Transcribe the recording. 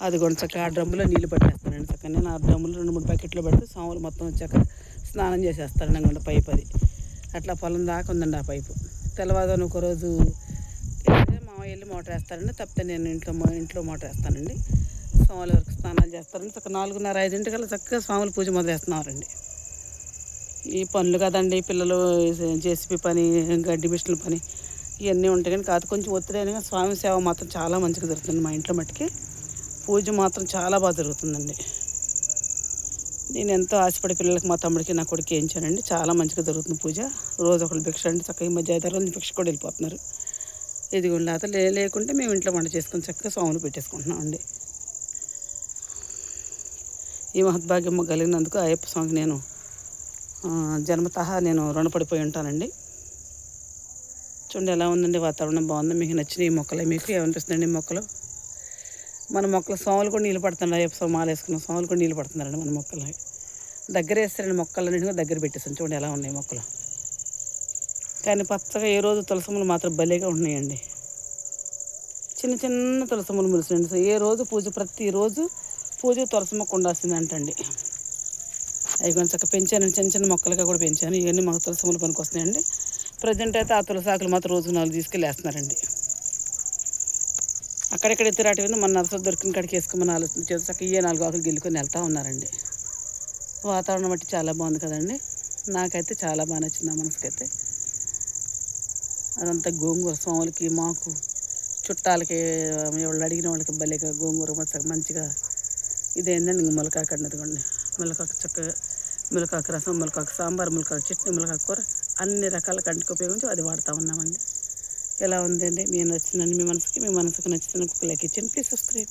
అది కూడా చక్కగా ఆ డ్రమ్ములో నీళ్ళు పట్టేస్తానండి. చక్కగా నేను ఆ డ్రమ్ములు 2-3 బకెట్లు పెడితే సాములు మొత్తం వచ్చాక స్నానం చేసేస్తాను అనుకోండి. పైపు అది అట్లా పొలం దాకా ఉందండి ఆ పైపు. తెల్లవారుజామున ఒకరోజు వెళ్తే మామయ్య వెళ్ళి మోటార్ వేస్తారండి, తప్పితే నేను ఇంట్లో మోటార్ వేస్తానండి. స్వాముల వరకు స్నానాలు చేస్తారండి. చక్కగా 4:30-5 చక్కగా స్వాముల పూజ మొదలెడుతున్నారండి. ఈ పనులు కదండి పిల్లలు, జేసీబీ పని, గడ్డి మిషన్ల పని ఇవన్నీ ఉంటాయి. కానీ కాదు కొంచెం ఒత్తిడైనా స్వామి సేవ మాత్రం చాలా మంచిగా జరుగుతుంది మా ఇంట్లో మట్టుకి. పూజ మాత్రం చాలా బాగా జరుగుతుందండి. నేను ఎంతో ఆశపడి పిల్లలకి, మా తమ్ముడికి, నా కొడుకు వేయించానండి. చాలా మంచిగా జరుగుతుంది పూజ. రోజు ఒకళ్ళు భిక్ష అండి. చక్కగా ఈ మధ్య 5 రోజులు భిక్ష కూడా వెళ్ళిపోతున్నారు. ఇదిగోండి లేకపోతే లేకుంటే మేము ఇంట్లో వంట చేసుకొని చక్కగా స్వాములు పెట్టేసుకుంటున్నామండి. ఈ మహద్భాగ్యం కలిగినందుకు అయ్యప్ప స్వామికి నేను జన్మతః నేను రుణపడిపోయి ఉంటానండి. చూడండి ఎలా ఉందండి, వాతావరణం బాగుంది. మీకు నచ్చిన ఈ మొక్కలే, మీకు ఏమనిపిస్తుందండి ఈ మొక్కలు? మన మొక్కలు స్వాములు కూడా నీళ్ళు పడుతున్నాయి. అయ్యప్ప స్వామి మాల వేసుకున్న స్వాములు కూడా నీళ్ళు పడుతున్నారండి మన మొక్కలు. దగ్గర వేస్తారండి మొక్కలన్నింటినీ దగ్గర పెట్టేసాను. చూడండి ఎలా ఉన్నాయి మొక్కలు. కానీ పచ్చగా ఏ రోజు తులసములు మాత్రం భలేగా ఉన్నాయండి. చిన్న చిన్న తులసములు ములిసండి. ఏ రోజు పూజ, ప్రతిరోజు పూజ తులసి మొక్క ఉండాల్సిందంటండి. అవి కొంచెం చక్కగా పెంచాను, చిన్న చిన్న మొక్కలుగా కూడా పెంచాను. ఇవన్నీ మాకు తులసములు పనికి వస్తున్నాయండి. ప్రజెంట్ అయితే ఆ తులసాకులు మాత్రం రోజు 4 తీసుకెళ్ళి వేస్తున్నారండి. అక్కడెక్కడ ఎత్తురాటి మీద మన నర్సరీ దొరికిన కాడికి వేసుకోమని ఆలోచన చేసి చక్కగా 4 ఆకులు గిల్లుకొని వెళ్తూ ఉన్నారండి. వాతావరణం బట్టి చాలా బాగుంది కదండి. నాకైతే చాలా బాగా నచ్చింది ఆ మనసుకైతే. అదంతా గోంగూర స్వాములకి, మాకు చుట్టాలకి, ఎవరు అడిగిన వాళ్ళకి భలేగా గోంగూర మంచిగా ఇదేందండి ములకాకు అన్నదిగోండి. ములకాకు చక్కగా ములకాకు రసం, ములకాకు సాంబార్, ములకాకు చట్నీ, ములకాకు కూర అన్ని రకాల కంటికి ఉపయోగించి అది వాడుతూ ఉన్నామండి. ఎలా ఉందండి? మీ నచ్చిందండి మీ మనసుకి నచ్చితే ఒక లైక్ ఇచ్చేయండి. Please subscribe.